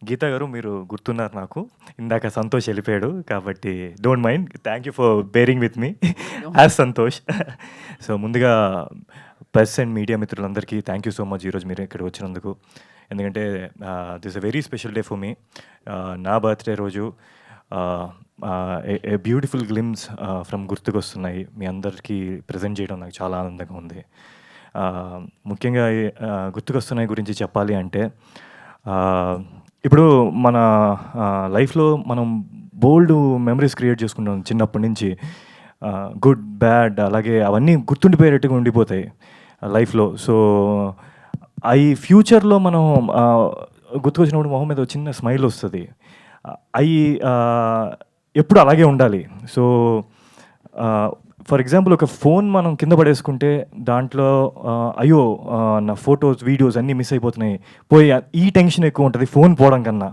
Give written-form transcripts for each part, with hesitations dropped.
గీతా గారు మీరు గుర్తున్నారు నాకు. ఇందాక సంతోష్ ఎళ్ళిపోయాడు. కాబట్టి don't mind. Thank you for bearing with me as Santosh. So ముందుగా ప్రెస్ అండ్ మీడియా మిత్రులందరికీ థ్యాంక్ యూ సో మచ్ ఈరోజు మీరు ఇక్కడికి వచ్చినందుకు. ఎందుకంటే this a very special day for me. నా బర్త్‌డే రోజు ఏ బ్యూటిఫుల్ గ్లిమ్స్ ఫ్రమ్ గుర్తుకొస్తున్నాయి మీ అందరికీ ప్రెజెంట్ చేయడం నాకు చాలా ఆనందంగా ఉంది. ముఖ్యంగా గుర్తుకొస్తున్నాయి గురించి చెప్పాలి అంటే ఇప్పుడు మన లైఫ్లో మనం బోల్డ్ మెమరీస్ క్రియేట్ చేసుకుంటాం చిన్నప్పటి నుంచి. గుడ్ బ్యాడ్ అలాగే అవన్నీ గుర్తుండిపోయేటట్టుగా ఉండిపోతాయి లైఫ్లో. సో అవి ఫ్యూచర్లో మనం గుర్తుకొచ్చినప్పుడు మొహం మీద చిన్న స్మైల్ వస్తుంది. అవి ఎప్పుడు అలాగే ఉండాలి. సో ఫర్ ఎగ్జాంపుల్ ఒక ఫోన్ మనం కింద పడేసుకుంటే దాంట్లో అయ్యో నా ఫొటోస్ వీడియోస్ అన్నీ మిస్ అయిపోతున్నాయి పోయి ఈ టెన్షన్ ఎక్కువ ఉంటుంది ఫోన్ పోవడం కన్నా.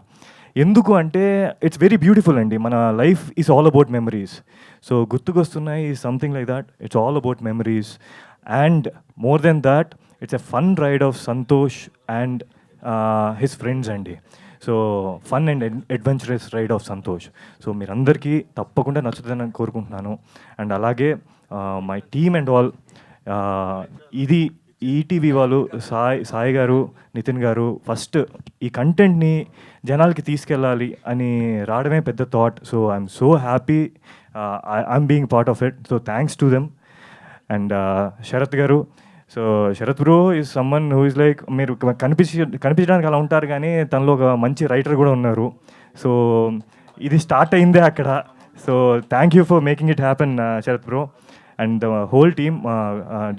ఎందుకు అంటే ఇట్స్ వెరీ బ్యూటిఫుల్ అండి. మన life is all about memories. So గుర్తుకొస్తున్నాయి something like that. It's all about memories and more than that it's a fun ride of Santosh and his friends అండి. So fun and adventurous ride of Santosh. So మీరందరికీ తప్పకుండా నచ్చుతుందని కోరుకుంటున్నాను. And అలాగే my team and all, ఇది ETV వాళ్ళు సాయి గారు, నితిన్ గారు ఫస్ట్ ఈ కంటెంట్ని జనాలకి తీసుకెళ్ళాలి అని రావడమే పెద్ద thought. So I'm so happy I'm being part of it. So thanks to them. And Sharath గారు, so Sharath bro is someone who is like, మీరు కనిపించడానికి అలా ఉంటారు కానీ తనలో ఒక మంచి రైటర్ కూడా ఉన్నారు. సో ఇది స్టార్ట్ అయిందే అక్కడ. So thank you for making it happen Sharath bro. And the whole team,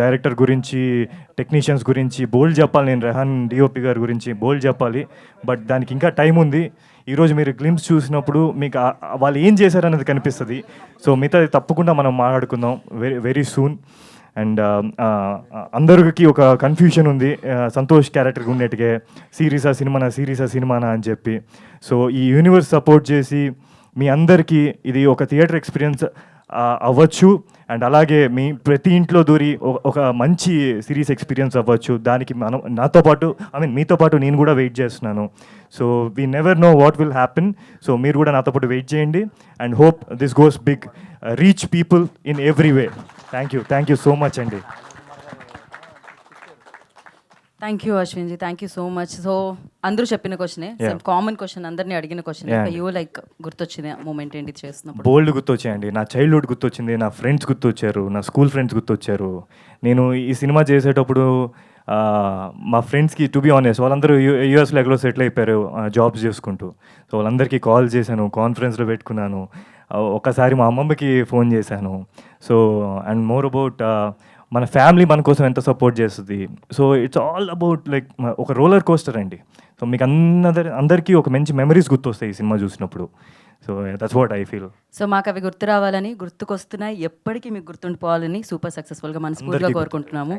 director గురించి, టెక్నీషియన్స్ గురించి బోల్డ్ చెప్పాలి. నేను రెహాన్ డిఓపి గారి గురించి బోల్డ్ చెప్పాలి, బట్ దానికి ఇంకా టైం ఉంది. ఈరోజు మీరు గ్లిమ్స్ చూసినప్పుడు మీకు వాళ్ళు ఏం చేశారనేది కనిపిస్తుంది. సో మిగతాది తప్పకుండా మనం మాట్లాడుకుందాం వెరీ వెరీ సూన్. అండ్ అందరికి ఒక కన్ఫ్యూషన్ ఉంది సంతోష్ క్యారెక్టర్ ఉన్నట్టుగా, సిరీసా సినిమానా అని చెప్పి. సో ఈ యూనివర్స్ సపోర్ట్ చేసి మీ అందరికీ ఇది ఒక థియేటర్ ఎక్స్పీరియన్స్ అవ్వచ్చు. అండ్ అలాగే మీ ప్రతి ఇంట్లో దూరి ఒక మంచి సిరీస్ ఎక్స్పీరియన్స్ అవ్వచ్చు. దానికి మనం నాతో పాటు మీతో పాటు నేను కూడా వెయిట్ చేస్తున్నాను. So we never know what will happen. So మీరు కూడా నాతో పాటు వెయిట్ చేయండి. And hope this goes big, reach people in every way. Thank you so much అండి. Thank you Ashwinji, thank you so much. So అందరూ చెప్పిన క్వశ్చనే, కామన్ క్వశ్చన్, అందరినీ అడిగిన క్వశ్చన్. యూ లైక్ గుర్తొచ్చిన మూమెంట్ ఏంటి చేస్తున్నప్పుడు? బోల్డ్ గుర్తొచ్చాయండి. నా చైల్డ్హుడ్ గుర్తొచ్చింది, నా ఫ్రెండ్స్ గుర్తొచ్చారు, నా స్కూల్ ఫ్రెండ్స్ గుర్తొచ్చారు. నేను ఈ సినిమా చేసేటప్పుడు మా ఫ్రెండ్స్కి టు బి ఆనెస్ట్ వాళ్ళందరూ యూఎస్లో ఎక్కడో సెటిల్ అయిపోయారు జాబ్స్ చేసుకుంటూ. సో వాళ్ళందరికీ కాల్ చేశాను, కాన్ఫరెన్స్లో పెట్టుకున్నాను, ఒకసారి మా అమ్మమ్మకి ఫోన్ చేశాను. సో అండ్ మోర్ అబౌట్ మన ఫ్యామిలీ మన కోసం ఎంత సపోర్ట్ చేస్తుంది. So it's all about like ఒక రోలర్ కోస్టర్ అండి. సో మీకు అందరికీ ఒక మంచి మెమరీస్ గుర్తొస్తాయి ఈ సినిమా చూసినప్పుడు. So that's what I feel. So మాకు అవి గుర్తు రావాలని, గుర్తుకొస్తున్నాయి, ఎప్పటికీ మీకు గుర్తుండిపోవాలని సూపర్ సక్సెస్ఫుల్గా మనస్ఫూర్తిగా కోరుకుంటున్నాము.